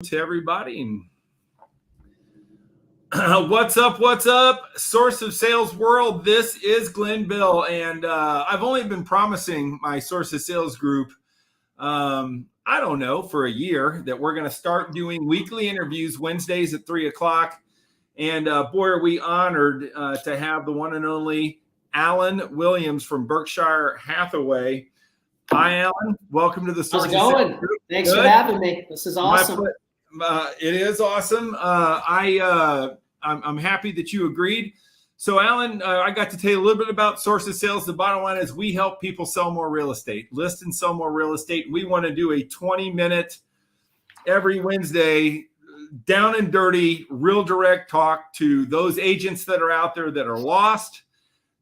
To everybody. What's up, Source of Sales world? This is Glenn Bill, and I've only been promising my Source of Sales group I don't know, for a year, that we're going to start doing weekly interviews Wednesdays at 3:00. And boy, are we honored to have the one and only Alan Williams from Berkshire Hathaway. Hi, Alan. Welcome to the Source of Sales group. Thanks for having me. This is awesome. It is awesome. I'm happy that you agreed. So, Alan, I got to tell you a little bit about Source of Sales. The bottom line is we help people sell more real estate, list and sell more real estate. We want to do a 20-minute every Wednesday, down and dirty, real direct talk to those agents that are out there that are lost,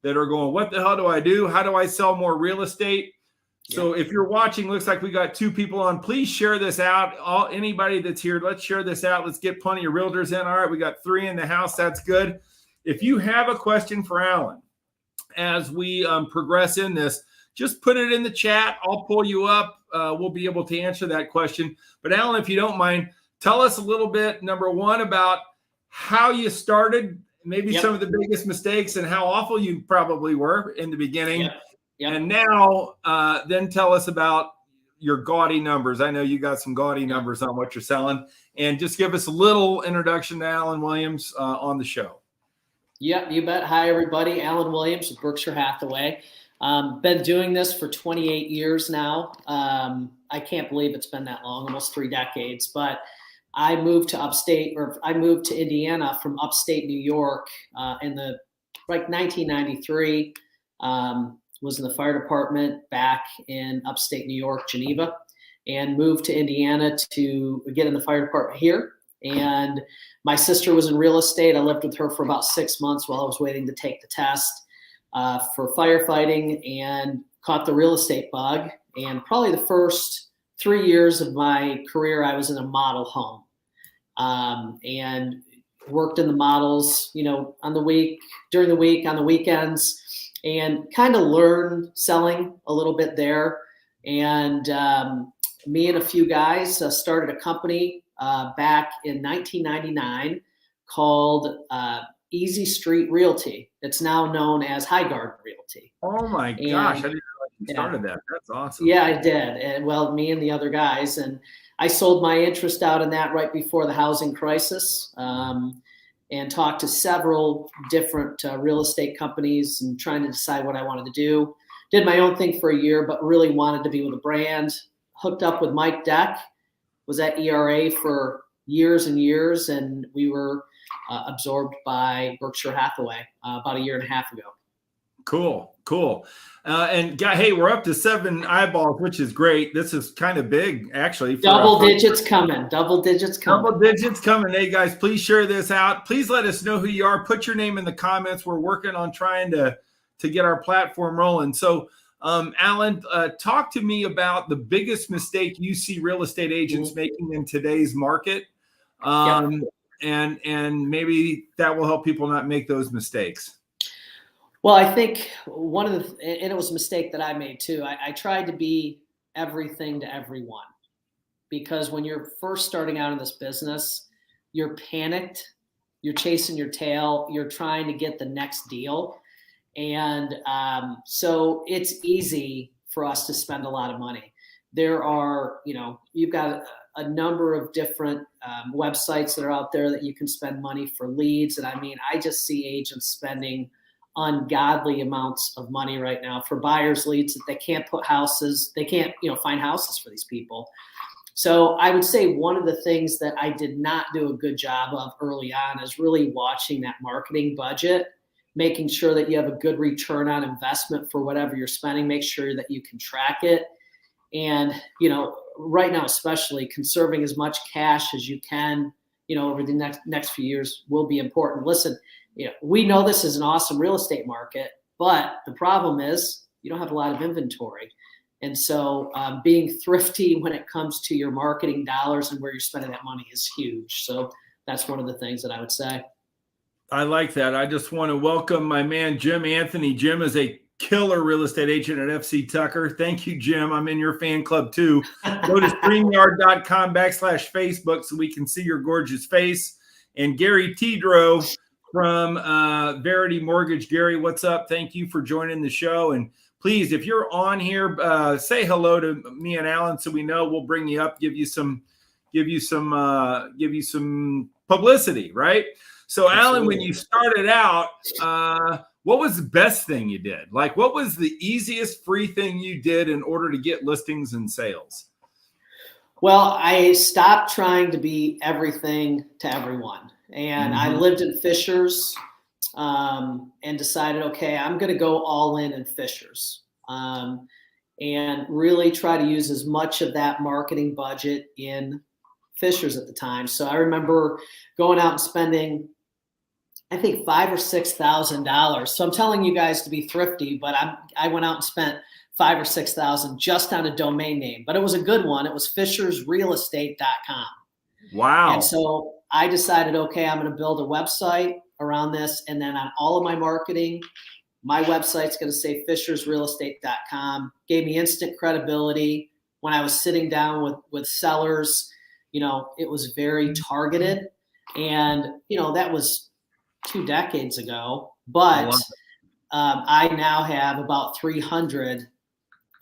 that are going, what the hell do I do? How do I sell more real estate? So if you're watching, looks like we got 2 people on. Please share this out. Anybody that's here, let's share this out. Let's get plenty of realtors in. All right, we got 3 in the house. That's good. If you have a question for Alan as we progress in this, just put it in the chat. I'll pull you up. We'll be able to answer that question. But Alan, if you don't mind, tell us a little bit, number one, about how you started, maybe some of the biggest mistakes and how awful you probably were in the beginning. Yep. And now, then tell us about your gaudy numbers. I know you got some gaudy numbers on what you're selling. And just give us a little introduction to Alan Williams on the show. Yep, you bet. Hi, everybody. Alan Williams with Berkshire Hathaway. Been doing this for 28 years now. I can't believe it's been that long, almost 3 decades. But I moved to Indiana from upstate New York in 1993. Was in the fire department back in upstate New York, Geneva, and moved to Indiana to get in the fire department here. And my sister was in real estate. I lived with her for about 6 months while I was waiting to take the test for firefighting, and caught the real estate bug. And probably the first 3 years of my career, I was in a model home and worked in the models, during the week, on the weekends, and kind of learned selling a little bit there. And me and a few guys started a company back in 1999 called Easy Street Realty. It's now known as High Garden Realty. Oh my gosh, I didn't realize you started that. That's awesome. Yeah, I did. And me and the other guys. And I sold my interest out in that right before the housing crisis. And talked to several different real estate companies and trying to decide what I wanted to do. Did my own thing for a year, but really wanted to be with a brand. Hooked up with Mike Deck, was at ERA for years and years, and we were absorbed by Berkshire Hathaway about 1.5 years ago. Cool. And hey, we're up to 7 eyeballs, which is great. This is kind of big, actually. Double digits coming. Hey, guys, please share this out. Please let us know who you are. Put your name in the comments. We're working on trying to get our platform rolling. So, Alan, talk to me about the biggest mistake you see real estate agents making in today's market. And maybe that will help people not make those mistakes. Well, I think and it was a mistake that I made too. I tried to be everything to everyone, because when you're first starting out in this business, you're panicked, you're chasing your tail, you're trying to get the next deal. And so it's easy for us to spend a lot of money. There are, you've got a number of different websites that are out there that you can spend money for leads. And I just see agents spending ungodly amounts of money right now for buyers leads that they can't find houses for these people. So I would say one of the things that I did not do a good job of early on is really watching that marketing budget, making sure that you have a good return on investment for whatever you're spending, make sure that you can track it. And, right now, especially conserving as much cash as you can, over the next few years will be important. Listen, we know this is an awesome real estate market, but the problem is you don't have a lot of inventory. And so being thrifty when it comes to your marketing dollars and where you're spending that money is huge. So that's one of the things that I would say. I like that. I just want to welcome my man, Jim Anthony. Jim is a killer real estate agent at FC Tucker. Thank you, Jim. I'm in your fan club too. Go to StreamYard.com/Facebook so we can see your gorgeous face. And Gary Tidrow from Verity Mortgage. Gary, what's up? Thank you for joining the show. And please, if you're on here, say hello to me and Alan so we know. We'll bring you up, give you some publicity, right? So, absolutely. Alan, when you started out, what was the best thing you did? Like, what was the easiest free thing you did in order to get listings and sales? Well, I stopped trying to be everything to everyone. And I lived in Fishers and decided, okay, I'm going to go all in Fishers and really try to use as much of that marketing budget in Fishers at the time. So I remember going out and spending, I think, $5,000 or $6,000. So I'm telling you guys to be thrifty, but I went out and spent $5,000 or $6,000 just on a domain name, but it was a good one. It was FishersRealEstate.com. Wow. And so I decided, okay, I'm going to build a website around this. And then on all of my marketing, my website's going to say FishersRealEstate.com. Gave me instant credibility. When I was sitting down with sellers, it was very targeted. And, that was 2 decades ago. But I now have about 300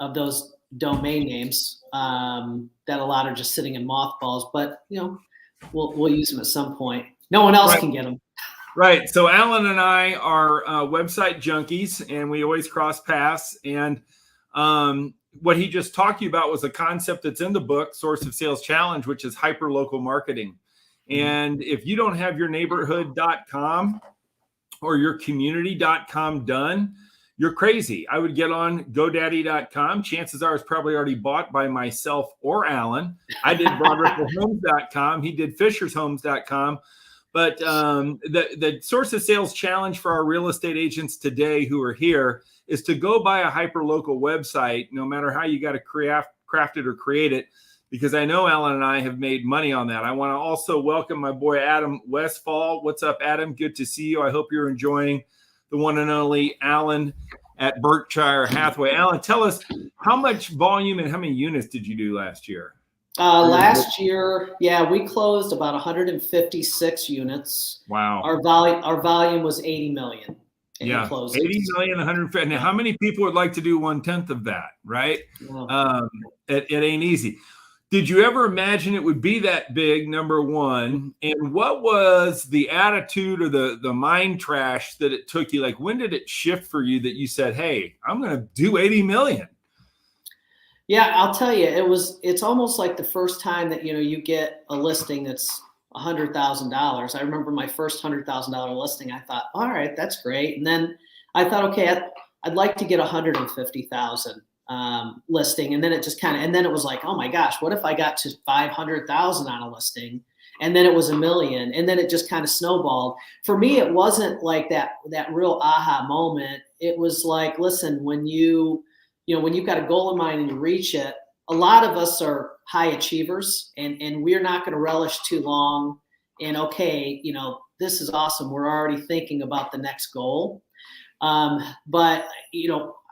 of those domain names that a lot are just sitting in mothballs. But, we'll use them at some point. No one else can get them. Right. So Alan and I are website junkies, and we always cross paths. And what he just talked to you about was a concept that's in the book, Source of Sales Challenge, which is hyper-local marketing. And if you don't have your neighborhood.com or your community.com done, you're crazy. I would get on GoDaddy.com. Chances are it's probably already bought by myself or Alan. I did BroadRippleHomes.com. He did FishersHomes.com. But the Source of Sales Challenge for our real estate agents today who are here is to go buy a hyper-local website, no matter how you got to craft it or create it, because I know Alan and I have made money on that. I want to also welcome my boy Adam Westfall. What's up, Adam? Good to see you. I hope you're enjoying the one and only Alan at Berkshire Hathaway. Alan, tell us, how much volume and how many units did you do last year? Last year, we closed about 156 units. Wow. Our volume was 80 million. 80 million, 150. Now, how many people would like to do 1/10 of that, right? Yeah. It ain't easy. Did you ever imagine it would be that big, number one? And what was the attitude or the mind trash that it took you? Like, when did it shift for you that you said, hey, I'm going to do 80 million? Yeah, I'll tell you, it's almost like the first time that, you get a listing that's $100,000. I remember my first $100,000 listing. I thought, all right, that's great. And then I thought, okay, I'd like to get 150,000 listing. And then it just and then it was like, oh my gosh, what if I got to 500,000 on a listing? And then it was $1 million. And then it just kind of snowballed. For me, it wasn't like that real aha moment. It was like, listen, when you've got a goal in mind and you reach it, a lot of us are high achievers, and we're not going to relish too long. And okay, this is awesome. We're already thinking about the next goal. But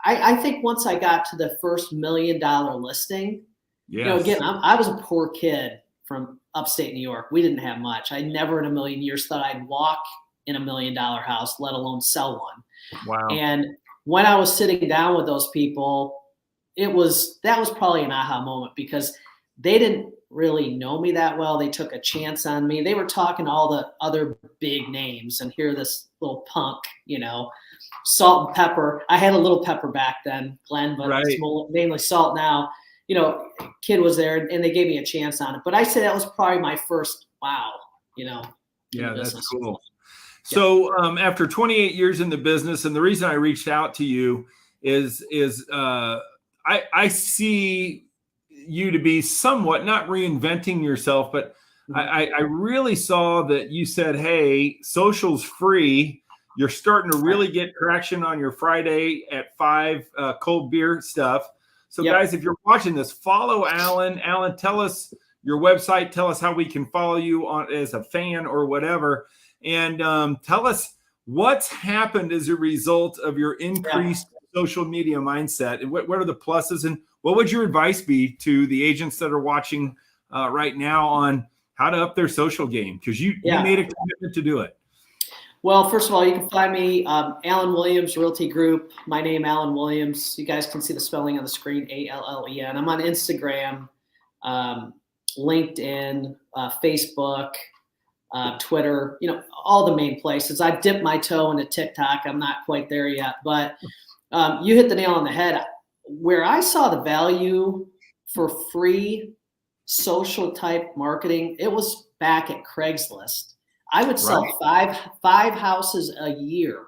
I think once I got to the first $1 million listing, again, I was a poor kid from upstate New York. We didn't have much. I never in a million years thought I'd walk in $1 million house, let alone sell one. Wow. And when I was sitting down with those people, that was probably an aha moment, because they didn't really know me that well. They took a chance on me. They were talking to all the other big names, and here this little punk, Salt and Pepper. I had a little pepper back then, Glenn, but It's mainly Salt now. Kid was there, and they gave me a chance on it. But I say that was probably my first wow, Yeah, that's cool. So after 28 years in the business, and the reason I reached out to you is I see you to be somewhat not reinventing yourself, but I really saw that you said, hey, social's free. You're starting to really get traction on your Friday at 5 cold beer stuff. So guys, if you're watching this, follow Alan. Alan, tell us your website. Tell us how we can follow you on as a fan or whatever. And tell us what's happened as a result of your increased social media mindset, and what are the pluses, and what would your advice be to the agents that are watching right now on how to up their social game? Because you made a commitment to do it. Well, first of all, you can find me, Allen Williams Realty Group. My name, Allen Williams. You guys can see the spelling on the screen, A-L-L-E-N. I'm on Instagram, LinkedIn, Facebook, Twitter, all the main places. I've dipped my toe into TikTok. I'm not quite there yet, but you hit the nail on the head. Where I saw the value for free social type marketing, it was back at Craigslist. I would sell five houses a year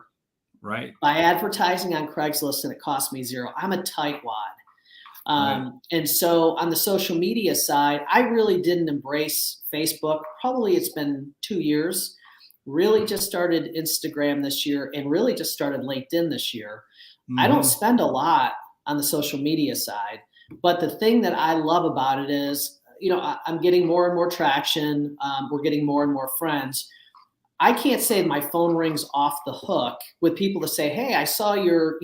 by advertising on Craigslist, and it cost me $0. I'm a tightwad. And so on the social media side, I really didn't embrace Facebook. Probably it's been 2 years. Really just started Instagram this year, and really just started LinkedIn this year. I don't spend a lot on the social media side, but the thing that I love about it is, I'm getting more and more traction. We're getting more and more friends. I can't say my phone rings off the hook with people to say, hey, I saw your,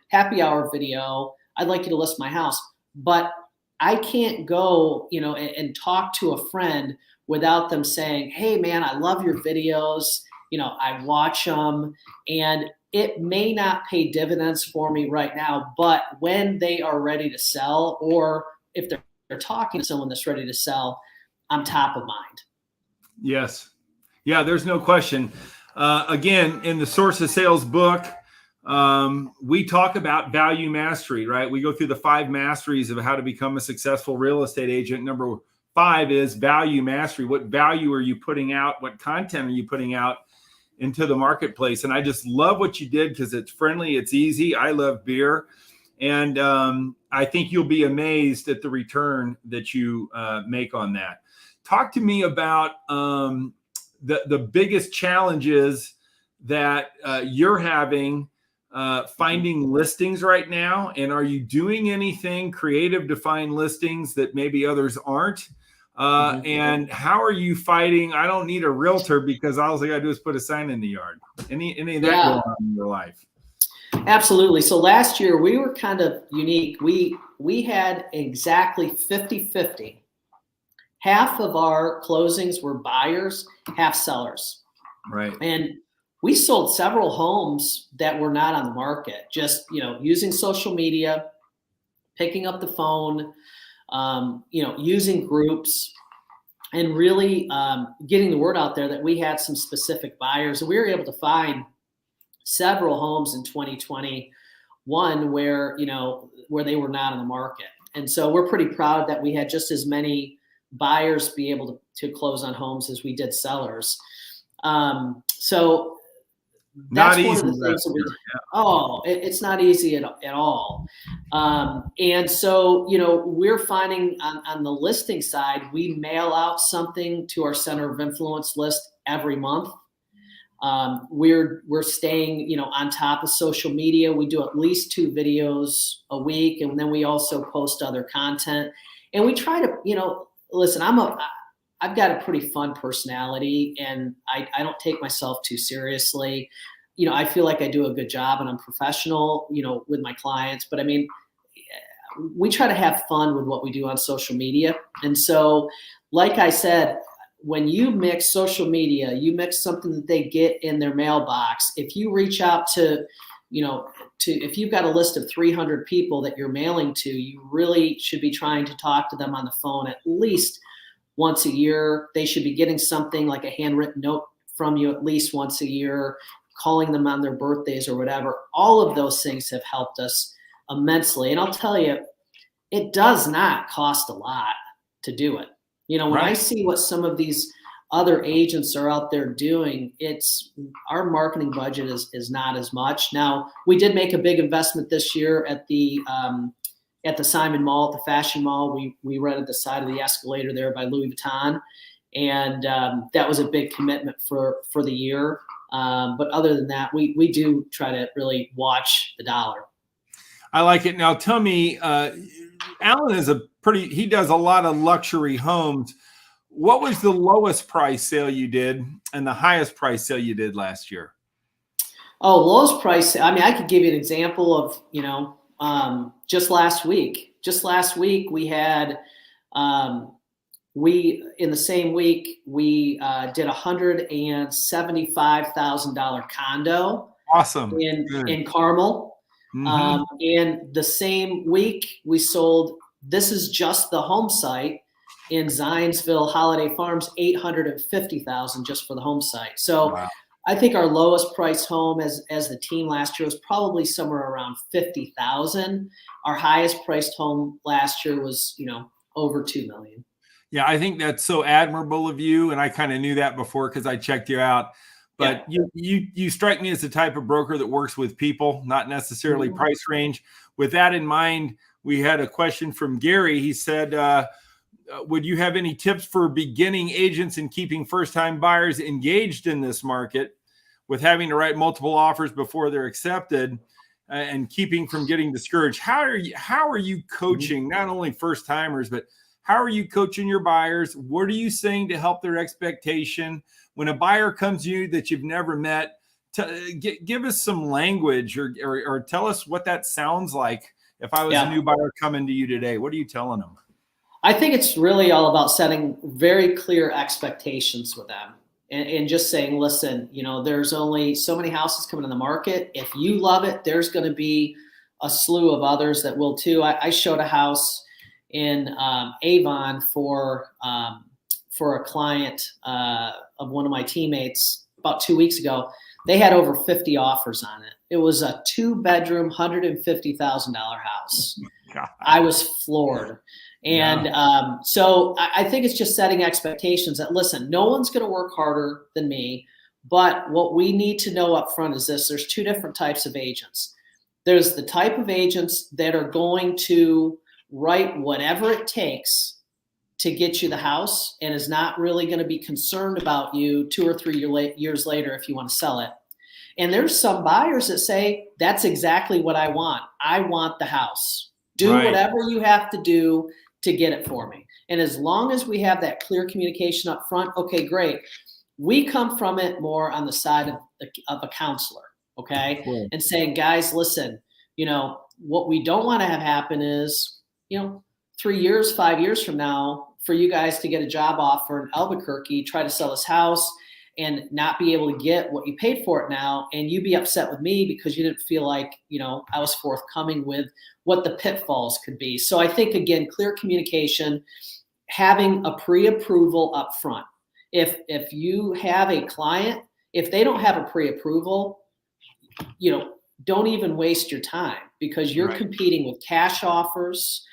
happy hour video. I'd like you to list my house. But I can't go, and talk to a friend without them saying, hey, man, I love your videos. I watch them, and it may not pay dividends for me right now, but when they are ready to sell, or if they're talking to someone that's ready to sell, I'm top of mind. Yes. Yeah, there's no question. Again, in the Source of Sales book, we talk about value mastery, right? We go through the 5 masteries of how to become a successful real estate agent. Number 5 is value mastery. What value are you putting out? What content are you putting out into the marketplace? And I just love what you did, because it's friendly, it's easy. I love beer. And I think you'll be amazed at the return that you make on that. Talk to me about the biggest challenges that you're having finding listings right now. And are you doing anything creative to find listings that maybe others aren't? And how are you fighting? I don't need a realtor because all I got to do is put a sign in the yard. Any of that going on in your life? Absolutely. So last year we were kind of unique. We had exactly 50-50. Half of our closings were buyers, half sellers. Right. And we sold several homes that were not on the market, just, using social media, picking up the phone, using groups, and really getting the word out there that we had some specific buyers. And we were able to find several homes in 2021 where they were not on the market. And so we're pretty proud that we had just as many buyers be able to close on homes as we did sellers. So that's one of the things that we, it's not easy at all. And so, we're finding on the listing side, we mail out something to our center of influence list every month. We're staying, on top of social media. We do at least 2 videos a week, and then we also post other content. And we try to, listen, I've got a pretty fun personality, and I don't take myself too seriously. I feel like I do a good job and I'm professional, with my clients. But I mean, we try to have fun with what we do on social media. And so, like I said, when you mix social media, you mix something that they get in their mailbox. If you reach out to, if you've got a list of 300 people that you're mailing to, you really should be trying to talk to them on the phone at least once a year. They should be getting something like a handwritten note from you at least once a year, calling them on their birthdays or whatever. All of those things have helped us immensely. And I'll tell you, it does not cost a lot to do it. When I see what some of these other agents are out there doing, our marketing budget is not as much. Now, we did make a big investment this year at the Simon Mall, at the fashion mall. We rented the side of the escalator there by Louis Vuitton. And that was a big commitment for the year. But other than that, we do try to really watch the dollar. I like it. Now tell me, Allen is he does a lot of luxury homes. What was the lowest price sale you did and the highest price sale you did last year? Oh, lowest price. I mean, I could give you an example of, just last week. Just last week, we had, in the same week, we did $175,000 condo Awesome. in Carmel. Mm-hmm. And the same week, we sold, this is just the home site in Zionsville Holiday Farms, $850,000 just for the home site. So Wow. I think our lowest price home as the team last year was probably somewhere around 50,000. Our highest priced home last year was, over 2 million. Yeah, I think that's so admirable of you, and I kind of knew that before because I checked you out. But Yeah. you strike me as the type of broker that works with people, not necessarily Mhm. price range. With that in mind, we had a question from Gary. He said, would you have any tips for beginning agents in keeping first-time buyers engaged in this market with having to write multiple offers before they're accepted and keeping from getting discouraged? How are you coaching not only first-timers, but how are you coaching your buyers? What are you saying to help their expectation? When a buyer comes to you that you've never met, give us some language or tell us what that sounds like. If I was a new buyer coming to you today, what are you telling them? I think it's really all about setting very clear expectations with them and just saying, listen, there's only so many houses coming in the market. If you love it, there's going to be a slew of others that will too. I showed a house in Avon for a client of one of my teammates about 2 weeks ago. They had over 50 offers on it. It was a 2-bedroom, $150,000 house. God. I was floored. And so I think it's just setting expectations that, listen, no one's going to work harder than me. But what we need to know up front is this. There's 2 different types of agents. There's the type of agents that are going to write whatever it takes to get you the house and is not really going to be concerned about you 2 or 3 years later if you want to sell it. And there's some buyers that say, that's exactly what I want. I want the house. Do whatever you have to do to get it for me. And as long as we have that clear communication up front, okay, great. We come from it more on the side of a counselor, okay? Cool. And saying, guys, listen, what we don't want to have happen is, 3 years, 5 years from now, for you guys to get a job offer in Albuquerque, try to sell this house and not be able to get what you paid for it now, and you be upset with me because you didn't feel like, I was forthcoming with what the pitfalls could be. So I think, again, clear communication, having a pre-approval up front. If you have a client, if they don't have a pre-approval, don't even waste your time because you're competing with cash offers.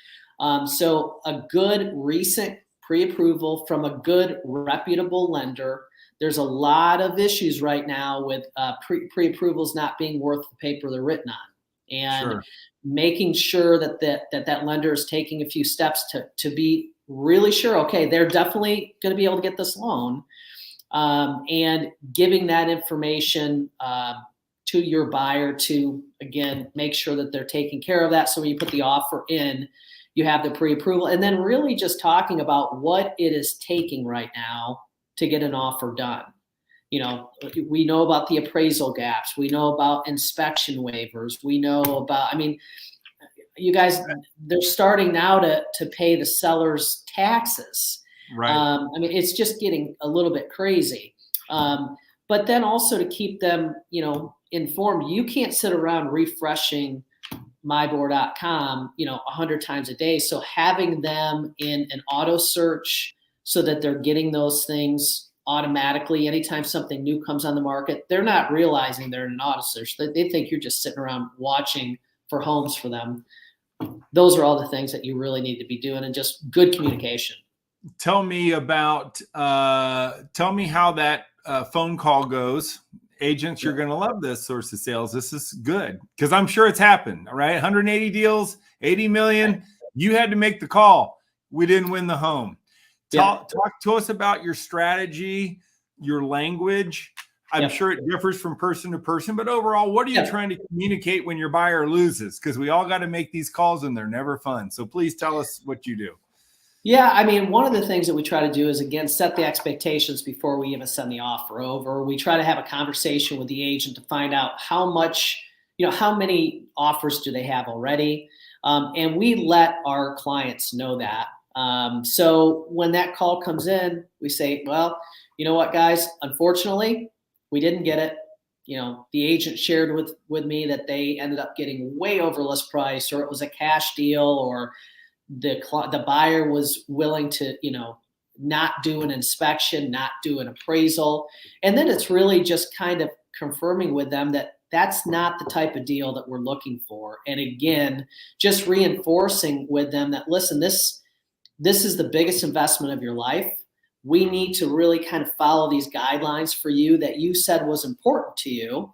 So a good recent pre-approval from a good reputable lender. There's a lot of issues right now with pre-approvals not being worth the paper they're written on, and making sure that lender is taking a few steps to be really sure, okay, they're definitely going to be able to get this loan, and giving that information to your buyer to, again, make sure that they're taking care of that. So when you put the offer in, you have the pre-approval, and then really just talking about what it is taking right now to get an offer done. We know about the appraisal gaps. We know about inspection waivers. We know about, you guys, they're starting now to pay the seller's taxes. Right. It's just getting a little bit crazy. But then also to keep them, informed. You can't sit around refreshing myboard.com, 100 times a day. So having them in an auto search so that they're getting those things automatically anytime something new comes on the market, they're not realizing they're in an auto search. They think you're just sitting around watching for homes for them. Those are all the things that you really need to be doing, and just good communication. Tell me how that phone call goes. Agents, you're going to love this source of sales. This is good because I'm sure it's happened. All right. 180 deals, 80 million. You had to make the call. We didn't win the home. Talk to us about your strategy, your language. I'm sure it differs from person to person, but overall, what are you trying to communicate when your buyer loses? Because we all got to make these calls and they're never fun. So please tell us what you do. Yeah, I mean, one of the things that we try to do is, again, set the expectations before we even send the offer over. We try to have a conversation with the agent to find out how much, how many offers do they have already. And we let our clients know that. So when that call comes in, we say, well, you know what, guys, unfortunately, we didn't get it. The agent shared with me that they ended up getting way over list price, or it was a cash deal, or the buyer was willing to, not do an inspection, not do an appraisal. And then it's really just kind of confirming with them that that's not the type of deal that we're looking for. And again, just reinforcing with them that, listen, this is the biggest investment of your life. We need to really kind of follow these guidelines for you that you said was important to you.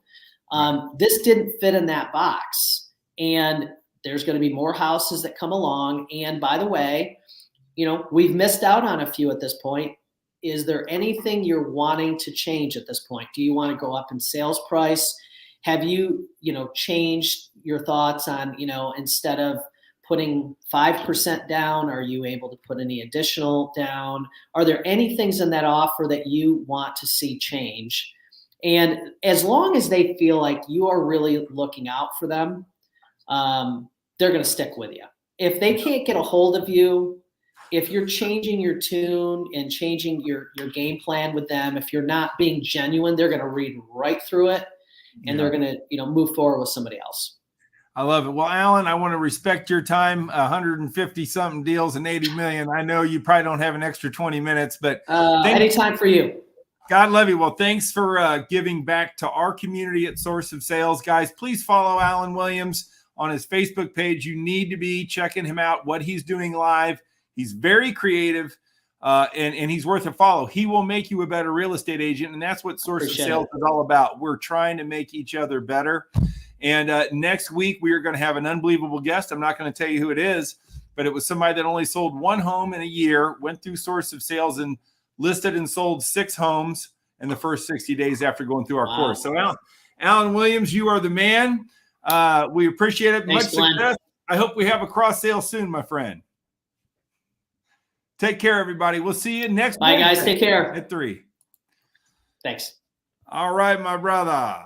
This didn't fit in that box. And there's going to be more houses that come along. And by the way, we've missed out on a few at this point. Is there anything you're wanting to change at this point? Do you want to go up in sales price? Have you, changed your thoughts on, instead of putting 5% down, are you able to put any additional down? Are there any things in that offer that you want to see change? And as long as they feel like you are really looking out for them, they're going to stick with you. If they can't get a hold of you, if you're changing your tune and changing your game plan with them, if you're not being genuine, they're going to read right through it, and they're going to, move forward with somebody else. I love it. Well, Alan, I want to respect your time. 150 something deals and 80 million. I know you probably don't have an extra 20 minutes, but anytime for you. God love you. Well, thanks for giving back to our community at Source of Sales. Guys, please follow Alan Williams on his Facebook page. You need to be checking him out, what he's doing live. He's very creative, and he's worth a follow. He will make you a better real estate agent, and that's what Source of Sales is all about. We're trying to make each other better. And next week, we are going to have an unbelievable guest. I'm not going to tell you who it is, but it was somebody that only sold one home in a year, went through Source of Sales and listed and sold 6 homes in the first 60 days after going through our course. So, Alan Williams, you are the man. We appreciate it. Thanks, Much success. I hope we have a cross sale soon, my friend. Take care, everybody. We'll see you next week. Bye, guys. Take care. At 3. Thanks. All right, my brother.